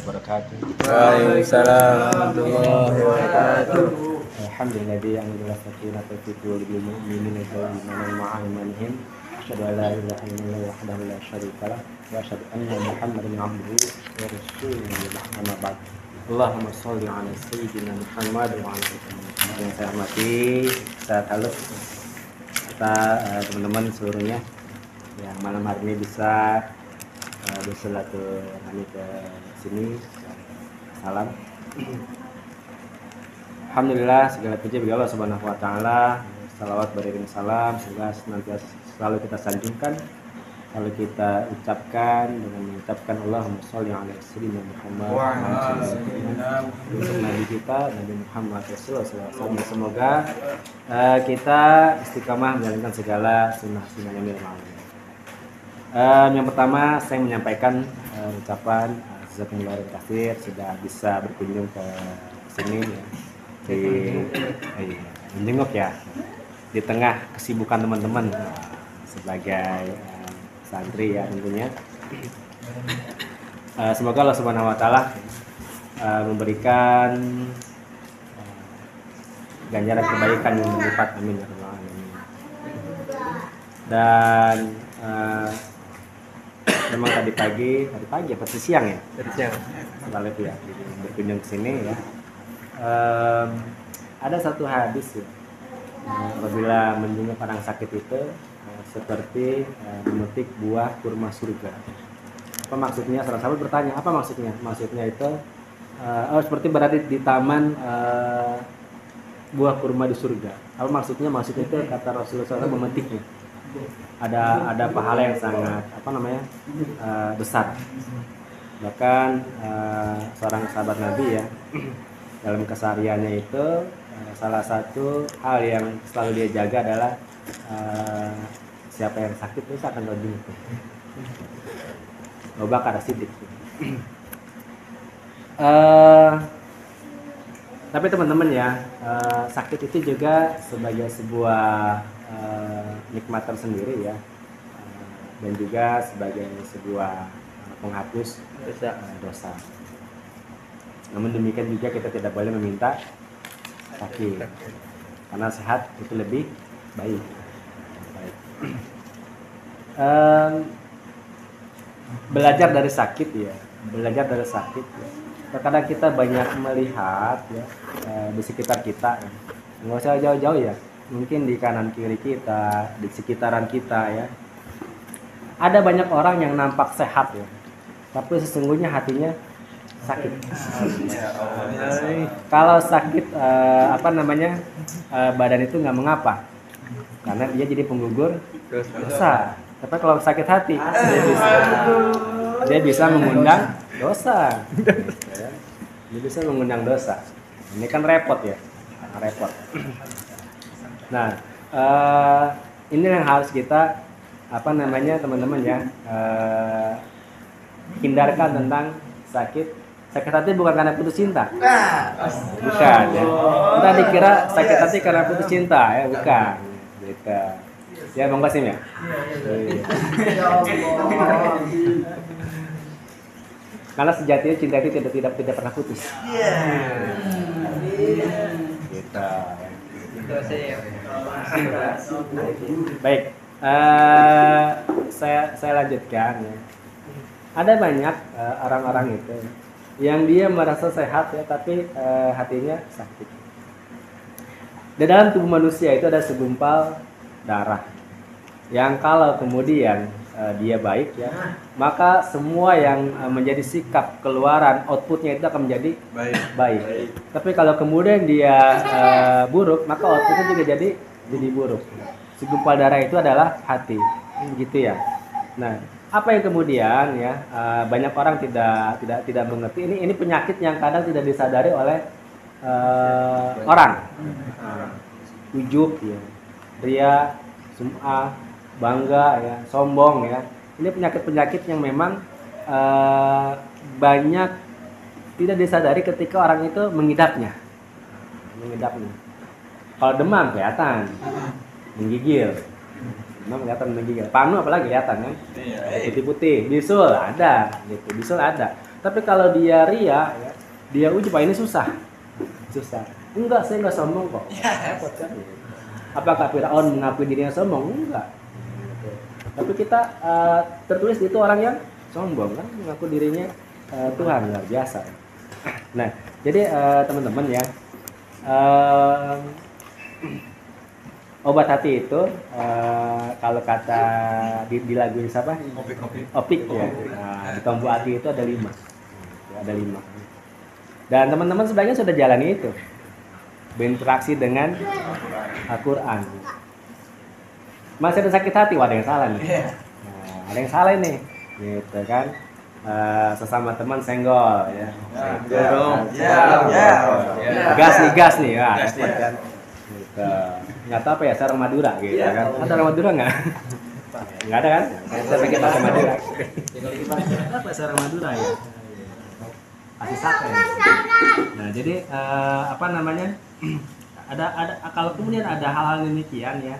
wabarakatuh. Waalaikumsalam warahmatullahi wabarakatuh. Alhamdulillah anzala sakinata fi qulubil mu'minina wa imanan ma'a imanihim. Asyhadu an la ilaha illallah wahdahu la syarika lah wa asyhadu anna Muhammadan abduhu wa rasuluhu amma ba'd. Allahumma shalli ala sayyidina Muhammad wa ala alihi. Yang saya hormati, saya halus kita teman-teman seluruhnya yang malam hari ini bisa bersilaturahmi ke sini. Salam. Alhamdulillah segala puji bagi Allah Subhanahu wa taala. Salawat beriring salam semoga senantiasa selalu kita sanjungkan, selalu kita ucapkan dengan mengucapkan Allahumma sholli ala sayyidina Muhammad untuk Nabi kita Nabi Muhammad Rasulullah SAW. Semoga kita istiqamah menjalankan segala sunnah-sunnah yang dirahmati. Yang pertama saya menyampaikan ucapan jazakumullah khairan sudah bisa berkunjung ke sini ya, di menjenguk ya di tengah kesibukan teman-teman sebagai santri ya tentunya. Semoga Allah Subhanahu wa taala memberikan ganjaran kebaikan yang berlipat, amin ya rabbal alamin. Dan memang tadi pagi apa siang ya? Tadi siang. Setelah itu ya berkunjung ke sini ya. Ada satu hadis ya. Apabila menjenguk orang sakit itu seperti memetik buah kurma surga. Apa maksudnya? Salah sahabat bertanya, apa maksudnya? Maksudnya itu seperti berada di taman buah kurma di surga. Apa maksudnya? Maksudnya itu kata Rasulullah SAW memetiknya. Ada pahala yang sangat besar. Bahkan seorang sahabat Nabi ya dalam kesehariannya itu salah satu hal yang selalu dia jaga adalah siapa yang sakit itu akan berjenguk. Abu Bakar Siddiq. Tapi teman-teman ya, sakit itu juga sebagai sebuah nikmat tersendiri ya, dan juga sebagai sebuah penghapus dosa. Namun demikian juga kita tidak boleh meminta sakit, karena sehat itu lebih baik. Belajar dari sakit ya, Terkadang kita banyak melihat ya di sekitar kita, ya. Nggak usah jauh-jauh ya, mungkin di kanan kiri kita, di sekitaran kita ya. Ada banyak orang yang nampak sehat ya, tapi sesungguhnya hatinya sakit. Kalau sakit badan itu nggak mengapa, karena dia jadi penggugur dosa. Tapi kalau sakit hati dia bisa mengundang dosa. Dia bisa mengundang dosa. Ini kan repot ya, repot. Nah, ini yang harus kita teman-teman ya, hindarkan tentang sakit hati bukan karena putus cinta, bukan ya. Kita dikira sakit hati karena putus cinta ya, bukan. Gitu. Ya Bang Qasim ya. Karena sejatinya cinta itu tidak pernah putus. Gitu. Baik, saya lanjutkan ya. Ada banyak orang-orang itu yang dia merasa sehat ya, tapi hatinya sakit. Di dalam tubuh manusia itu ada segumpal darah yang kalau kemudian dia baik ya, maka semua yang menjadi sikap keluaran outputnya itu akan menjadi baik. Tapi kalau kemudian dia buruk, maka outputnya juga jadi buruk. Segumpal darah itu adalah hati, gitu ya. Nah, apa yang kemudian ya banyak orang tidak mengerti, ini penyakit yang kadang tidak disadari oleh orang. Ujub ya, ria, sum'ah, bangga ya, sombong ya. Ini penyakit-penyakit yang memang banyak tidak disadari ketika orang itu mengidapnya. Kalau demam kelihatan, menggigil. Demam kelihatan menggigil. Panu apalagi kelihatan kan? Putih-putih. Bisul ada, gitu. Bisul ada. Tapi kalau dia ria, ya, dia uji Pak ini susah. Enggak, saya enggak sombong kok. Repot kan? Apakah Firaun mengakui dirinya sombong? Enggak. Tapi kita tertulis itu orang yang sombong kan, mengaku dirinya Tuhan, luar biasa. Nah, jadi teman-teman ya, obat hati itu kalau kata di lagu ini siapa? Opik ya. Nah, di Tombu Hati itu ada 5. Ada 5. Dan teman-teman sebenarnya sudah jalani itu. Berinteraksi dengan Al-Qur'an. Masih ada sakit hati, wah ada yang salah nih. Nah, ada yang salah nih. Gitu kan. Sesama teman senggol ya. Gas nih ya. Kan. Gitu. Nggak tahu apa ya, sarang Madura gitu kan. Ada sarang Madura nggak? Nggak ada kan? Saya pikir sarang Madura. Apa sarang Madura ya? Asli sate. Nah, jadi apa namanya? Ada kalau kemudian ada hal-hal demikian ya,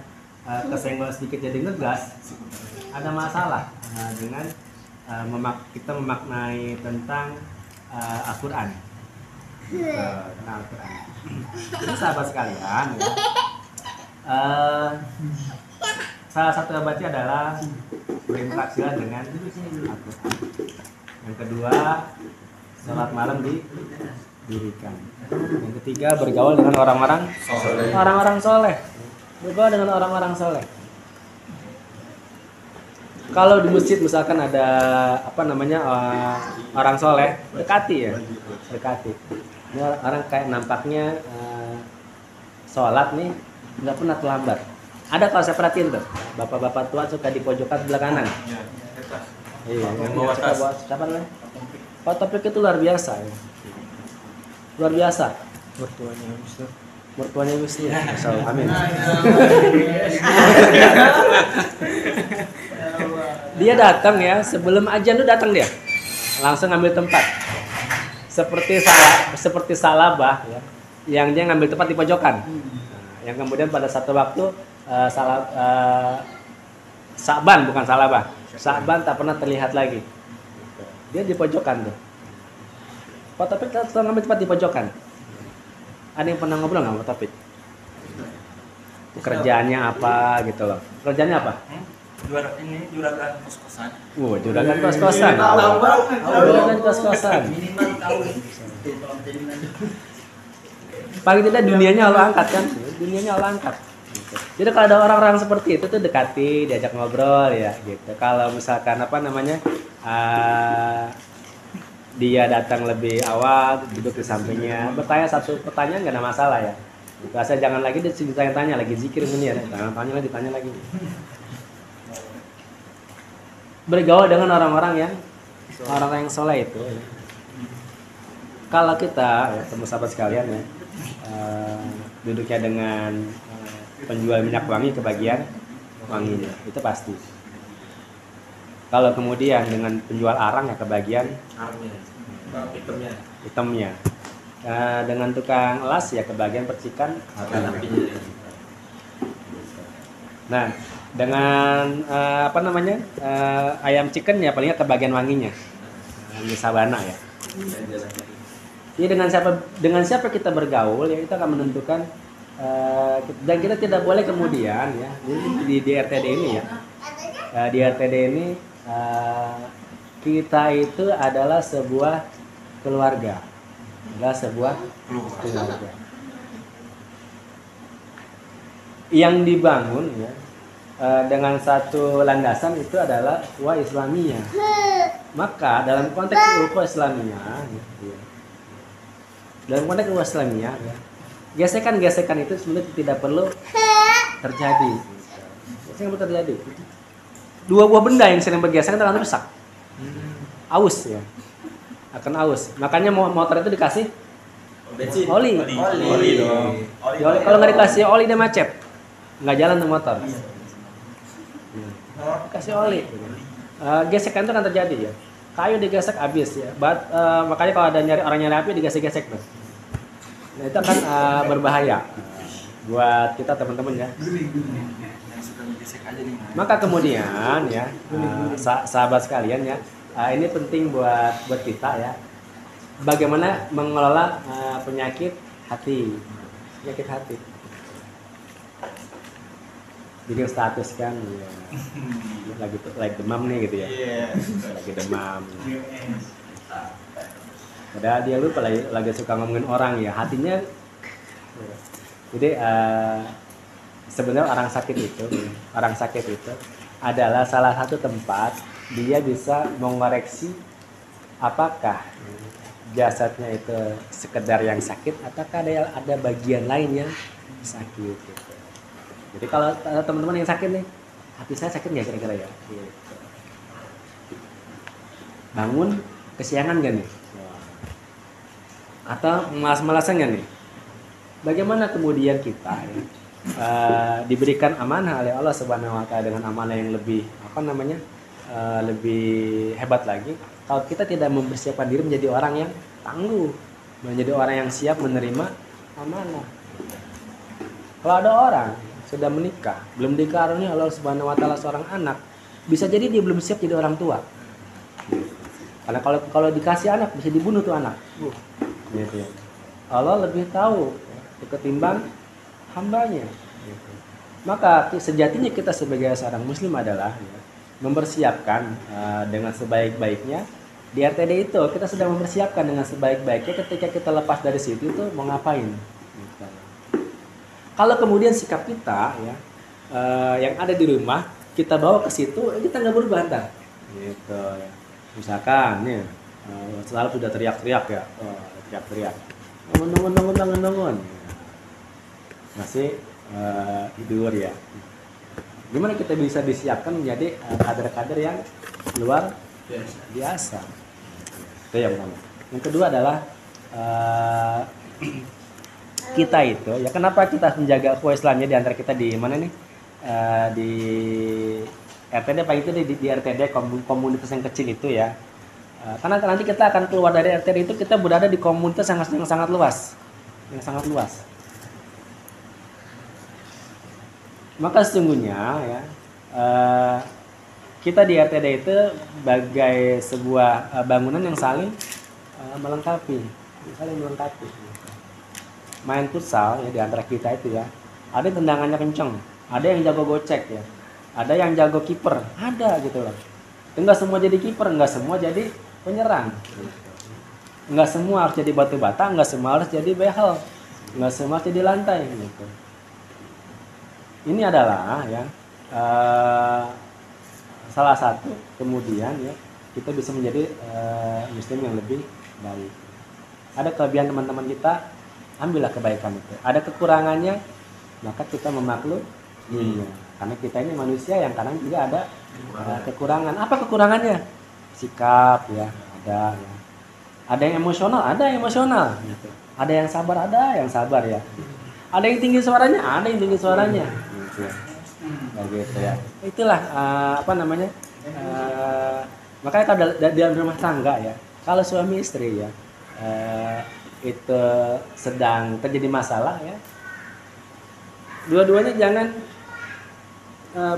kesenggol sedikit jadi ngegas, ada masalah dengan kita memaknai tentang Al-Qur'an. Tentang Al-Qur'an. Jadi sahabat sekalian ya, salah satu obatnya adalah berinteraksi dengan Al-Qur'an. Yang kedua, sholat malam didirikan. Yang ketiga, bergaul dengan orang-orang soleh. Bergaul dengan orang-orang soleh. Kalau di masjid misalkan ada apa namanya orang soleh, dekati. Ini orang kayak nampaknya sholat nih nggak pernah terlambat. Ada kalau saya perhatiin tuh, bapak-bapak tua suka di pojokan sebelah kanan. Iya, yang suka bawa siapa namanya? Pak Topik itu luar biasa ya. Luar biasa. Mertuanya Wisnu. Amin. Dia datang ya, sebelum ajan tuh datang dia. Langsung ngambil tempat. Seperti Salabah ya, yang dia ngambil tempat di pojokan. Yang kemudian pada satu waktu Sa'ban bukan Salabah. Sa'ban tak pernah terlihat lagi. Dia di pojokan tuh. Pak Topik ngambil tempat di pojokan. Ada yang pernah ngobrol nggak Pak Topik? Kerjaannya apa gitu loh? Kerjaannya apa? Juragan kos-kosan. Juragan kos-kosan. Juragan kos-kosan. Paling tidak dunianya Allah angkat kan? Dunianya Allah angkat. Jadi kalau ada orang-orang seperti itu tuh dekati, diajak ngobrol ya gitu. Kalau misalkan apa namanya dia datang lebih awal, duduk di sampingnya, bertanya satu pertanyaan nggak ada masalah ya. Biasa jangan lagi ditanya lagi zikir ini ya, ditanya lagi. Bergaul dengan orang-orang yang soleh itu. Ya. Kalau kita, ya, teman sahabat sekalian ya, duduknya dengan penjual minyak wangi kebagian wanginya, itu pasti. Kalau kemudian dengan penjual arang ya kebagian hitamnya. Dengan tukang las ya kebagian percikan apinya. Nah, dengan apa namanya ayam chicken ya palingnya kebagian wanginya. Di sabana ya. Jadi dengan siapa kita bergaul ya itu akan menentukan dan kita tidak boleh kemudian ya di RTD ini ya. Di RTD ini kita itu adalah sebuah keluarga. Yang dibangun ya dengan satu landasan itu adalah ukhuwah Islamiyah. Maka dalam konteks ukhuwah Islamiyah ya, dalam konteks ukhuwah Islamiyah ya, gesekan itu sebenarnya tidak perlu terjadi. Dua buah benda yang sering bergesekan akan rusak. Aus ya. Akan aus. Makanya motor itu dikasih bensin. Oli dong. Kalau nggak dikasih oli dia macet. Nggak jalan tuh motor. Kasih oli. Gesekan itu akan terjadi ya. Kayu digesek habis ya. Makanya kalau ada orang nyari api digesek-gesek tuh. Nah, itu akan berbahaya buat kita teman-teman ya. Maka kemudian ya sahabat sekalian ya, ini penting buat kita ya. Bagaimana mengelola penyakit hati. Penyakit hati. Bikin status kan ya. lagi demam nih gitu ya. Lagi demam. Padahal dia lupa lagi suka ngomongin orang ya, hatinya. Jadi sebenarnya orang sakit itu adalah salah satu tempat dia bisa mengoreksi apakah jasadnya itu sekedar yang sakit ataukah ada bagian lain yang sakit gitu. Jadi kalau teman-teman yang sakit nih, hati saya sakit nggak kira-kira ya? Gitu. Bangun kesiangan gak nih? Atau malas-malasan gak nih? Bagaimana kemudian kita ya, diberikan amanah oleh Allah Subhanahu Wa Taala dengan amanah yang lebih lebih hebat lagi? Kalau kita tidak mempersiapkan diri menjadi orang yang tangguh, menjadi orang yang siap menerima amanah. Kalau ada orang sudah menikah, belum dikaruniai Allah Subhanahu Wa Taala seorang anak, bisa jadi dia belum siap jadi orang tua. Karena kalau dikasih anak bisa dibunuh tuh anak. Gitu ya. Allah lebih tahu ketimbang hambanya. Gitu. Maka sejatinya kita sebagai seorang muslim adalah mempersiapkan dengan sebaik-baiknya. Di RTD itu kita sedang mempersiapkan dengan sebaik-baiknya ketika kita lepas dari situ itu mau ngapain. Gitu. Kalau kemudian sikap kita ya yang ada di rumah kita bawa ke situ, kita nggak berubah ntar. Gitu ya. Misalkan nih selalu sudah teriak-teriak ya, teriak-teriak, nongon, masih tidur ya. Gimana kita bisa disiapkan menjadi kader-kader yang luar biasa? Itu yang pertama. Yang kedua adalah kita itu ya, kenapa kita menjaga ukhuwah Islamnya di antara kita di mana nih? Di RTD Pak itu di RTD komunitas yang kecil itu ya. Karena nanti kita akan keluar dari RTD itu, kita berada di komunitas yang sangat luas. Yang sangat luas. Maka sesungguhnya ya kita di RTD itu bagai sebuah bangunan yang saling melengkapi. Main futsal ya di antara kita itu ya. Ada yang tendangannya kenceng, ada yang jago gocek ya. Ada yang jago kiper, ada gitu loh. Enggak semua jadi kiper, enggak semua jadi penyerang. Enggak semua harus jadi batu bata, enggak semua harus jadi behel, enggak semua harus jadi lantai gitu. Ini adalah ya salah satu kemudian ya kita bisa menjadi muslim yang lebih baik. Ada kelebihan teman-teman kita, ambillah kebaikan itu. Ada kekurangannya, maka kita memakluminya. Karena kita ini manusia yang kadang juga ada kekurangan. Apa kekurangannya? Sikap ya, ada ya. Ada yang emosional, gitu. Ada yang sabar, ya. Ada yang tinggi suaranya, gitu ya. Gitu ya. Itulah makanya kalau dalam rumah tangga ya, kalau suami istri ya itu sedang terjadi masalah ya, dua-duanya jangan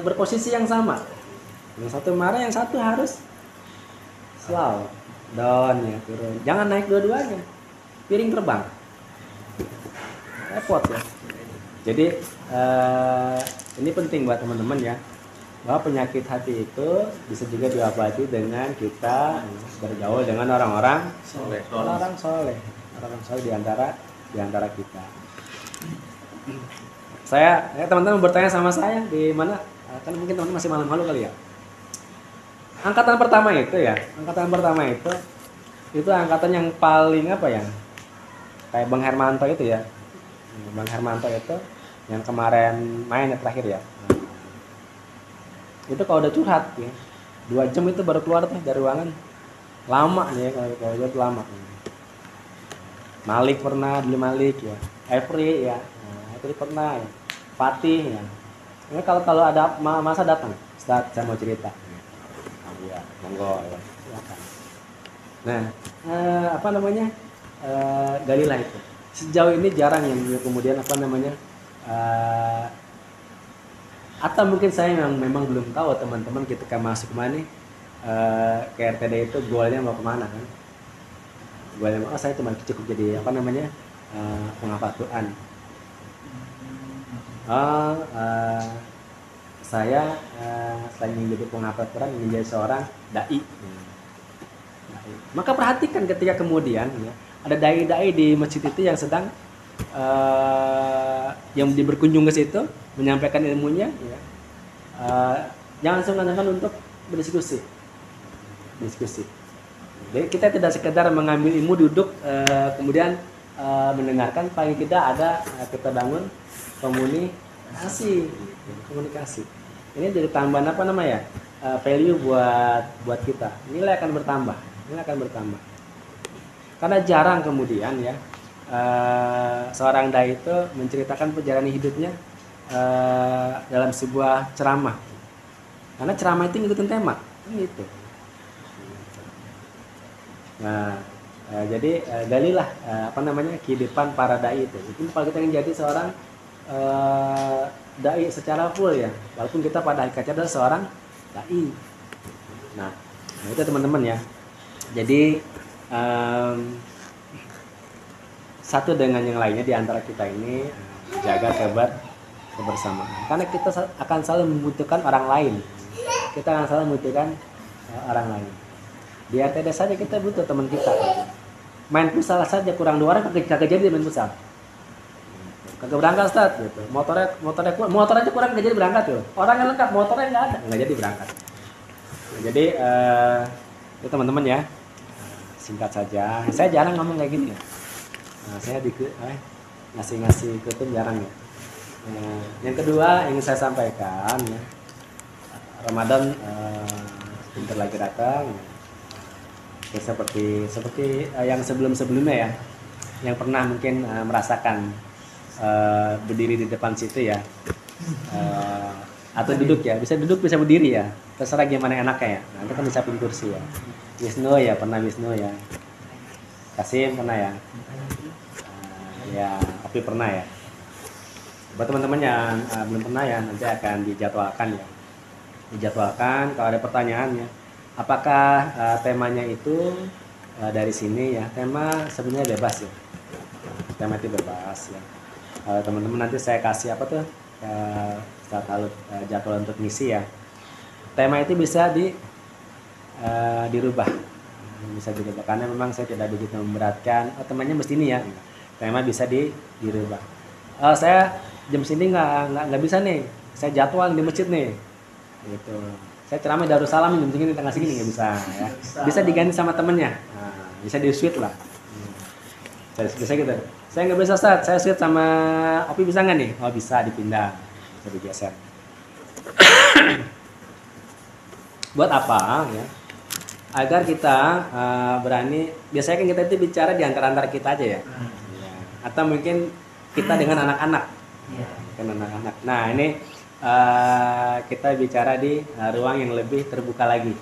berposisi yang sama. Yang satu marah, yang satu harus slow down ya, turun. Jangan naik dua-duanya, piring terbang, repot ya. Jadi ini penting buat teman-teman ya, bahwa penyakit hati itu bisa juga diobati dengan kita bergaul dengan orang-orang soleh di antara kita. Teman-teman bertanya sama saya di mana? Kan mungkin teman-teman masih malu-malu kali ya. Angkatan pertama itu angkatan yang paling kayak Bang Hermanto itu ya. Bang Hermanto itu yang kemarin main terakhir ya. Itu kalau udah curhat ya, 2 jam itu baru keluar tuh dari ruangan. Lama nih ya, kalau itu lama. Malik pernah, Malik ya. Every ya. Itu pernah ya. Fatih ya. Ini kalau ada masa datang, Ustaz saya mau cerita. Ya, monggo ya. Silakan. Nah, galilah itu. Sejauh ini jarang yang kemudian atau mungkin saya memang belum tahu teman-teman ketika masuk mana ke RTD itu goalnya mau kemana kan? Goalnya mau, saya cuma cukup jadi apa namanya penghafal Quran. Saya selain menjadi penghafal Quran ingin menjadi seorang dai. Maka perhatikan ketika kemudian ya, ada dai-dai di masjid itu yang sedang yang berkunjung ke situ menyampaikan ilmunya ya. Jangan sungkan-sungkan untuk berdiskusi. Jadi kita tidak sekedar mengambil ilmu duduk kemudian mendengarkan, paling tidak ada kita bangun komunikasi. Ini jadi tambahan apa namanya value buat kita. Nilai akan bertambah. Karena jarang kemudian ya seorang dai itu menceritakan perjalanan hidupnya dalam sebuah ceramah. Karena ceramah itu ngikutin tema, gitu. Nah, jadi galilah kehidupan para dai itu. Itu kalau kita ingin jadi seorang dai secara full ya, walaupun kita pada hakikatnya adalah seorang dai. Nah itu teman-teman ya. Jadi satu dengan yang lainnya di antara kita ini jaga kebersamaan. Karena kita akan selalu membutuhkan orang lain. Orang lain. Di RTD saja kita butuh teman kita. Main futsal saja kurang 2 orang kagak jadi main futsal. Kagak berangkat Ustaz gitu. Motornya kurang kagak jadi berangkat tuh. Orangnya lengkap, motornya enggak jadi berangkat. Nah, jadi itu teman-teman ya. Singkat saja. Saya jarang ngomong kayak gini ya. Nah, saya ngasih kutub jarang ya. Yang kedua ingin saya sampaikan ya. Ramadan bentar lagi datang. Ya, seperti yang sebelumnya ya. Yang pernah mungkin merasakan berdiri di depan situ ya. Atau duduk ya, bisa duduk bisa berdiri ya, terserah gimana enaknya ya. Nanti kan bisa pilih kursi ya. Wisnu ya, Kasim pernah ya, ya Opi pernah ya. Buat teman-teman yang belum pernah ya, nanti akan dijadwalkan kalau ada pertanyaannya. Apakah temanya itu dari sini ya? Tema sebenarnya bebas ya. Tema itu bebas ya. Teman-teman nanti saya kasih jadwal untuk misi ya. Tema itu bisa dirubah. Karena memang saya tidak begitu memberatkan. Temanya mesti ini ya. Tema bisa dirubah. Saya jam sini nggak bisa nih. Saya jadwal di masjid nih. Gitu. Saya ceramah Darussalam jam segini tengah segini nggak bisa ya. Bisa diganti sama temennya. Nah, bisa di switch lah. Bisa gitu. Saya nggak bisa Ustaz, saya switch sama Opi bisa nggak nih? Oh bisa, dipindah, bisa digeser. Buat apa ya? Agar kita berani. Biasanya kan kita itu bicara di antara kita aja ya. Atau mungkin kita dengan anak-anak. Nah ini kita bicara di ruang yang lebih terbuka lagi.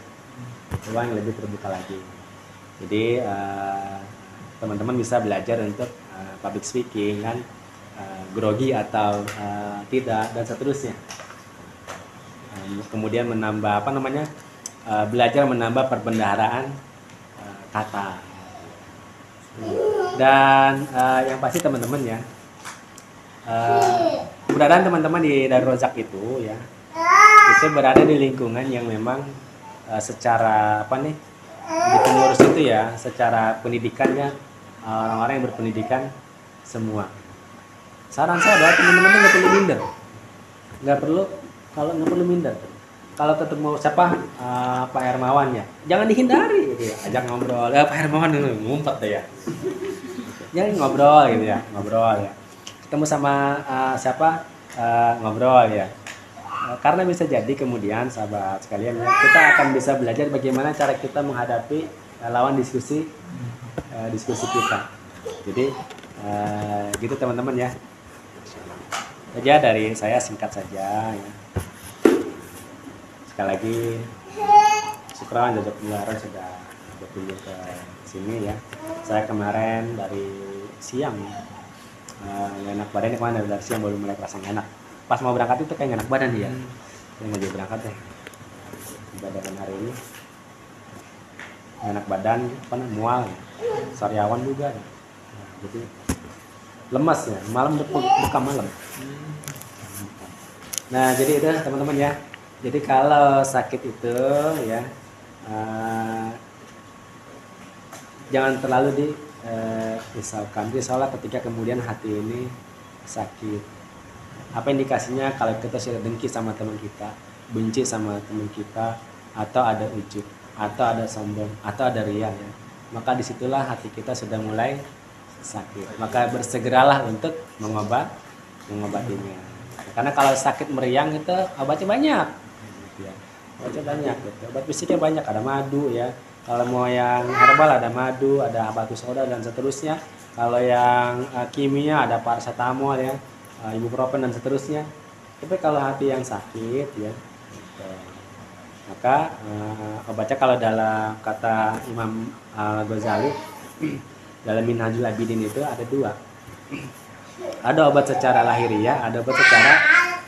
Jadi teman-teman bisa belajar untuk public speaking kan, grogi atau tidak dan seterusnya. Kemudian menambah belajar menambah perbendaharaan kata. Dan yang pasti teman-teman ya, keberadaan teman-teman di Darul Razak itu ya, itu berada di lingkungan yang memang secara di pengurus itu ya, secara pendidikannya orang-orang yang berpendidikan semua. Saran saya adalah teman-teman nggak perlu minder, nggak perlu minder. Kalau ketemu siapa Pak Hermawan ya, jangan dihindari gitu ya, ajak ngobrol. Pak Hermawan dulu ngumpet deh ya, jangan ngobrol ya. Ketemu sama siapa ngobrol ya. Karena bisa jadi kemudian sahabat sekalian ya, kita akan bisa belajar bagaimana cara kita menghadapi lawan diskusi kita. Jadi gitu teman-teman ya. Saja dari saya singkat saja ya. Sekali lagi syukran jazakumullah sudah berkunjung ke sini ya. Saya kemarin dari siang enak badan kemana dari siang baru mulai kerasa enak. Pas mau berangkat itu kayak enak badan dia. Saya nggak jadi berangkat deh. Ibadah hari ini enak badan, apa namanya, mual, ya. Sariawan juga. Ya. Nah, jadi lemas ya, malam buka malam. Nah jadi itu teman-teman ya. Jadi kalau sakit itu ya jangan terlalu risaukan. Risaulah ketika kemudian hati ini sakit. Apa indikasinya kalau kita sudah dengki sama teman kita, benci sama teman kita, atau ada ujub, atau ada sombong, atau ada riya ya. Maka disitulah hati kita sudah mulai sakit. Maka bersegeralah untuk mengobatinya. Karena kalau sakit meriang itu obatnya banyak. Ya. Obatnya banyak gitu. Obat fisiknya banyak, ada madu ya. Kalau mau yang herbal ada madu, ada habatus sauda dan seterusnya. Kalau yang kimia ada paracetamol ya, ibuprofen dan seterusnya. Tapi kalau hati yang sakit ya, gitu. Maka obatnya kalau dalam kata Imam Al-Ghazali dalam Minhajul Abidin itu ada dua. Ada obat secara lahiriah, ada obat secara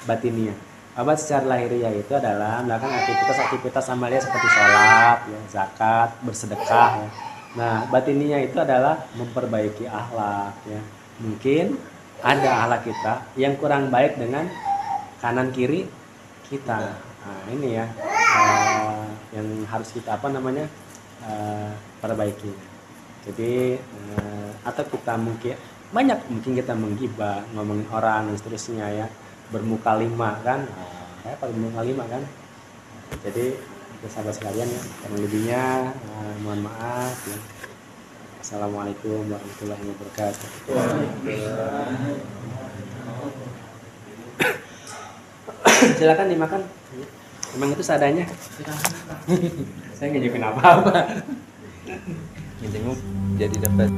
batiniah. Obat secara lahiriah itu adalah melakukan aktivitas amalia seperti sholat, ya, zakat, bersedekah. Ya. Nah, batiniah itu adalah memperbaiki akhlak. Ya. Mungkin ada akhlak kita yang kurang baik dengan kanan kiri kita. Nah, ini ya yang harus kita perbaiki. Jadi atau kita mungkin kita menggibah, ngomongin orang dan seterusnya ya, bermuka lima kan, bermuka lima kan. Jadi sahabat sekalian ya, kurang lebihnya mohon maaf ya. Assalamualaikum warahmatullahi wabarakatuh. Silakan dimakan. Emang itu seadanya. Saya nggak nyepin apa-apa. Intinya jadi dapat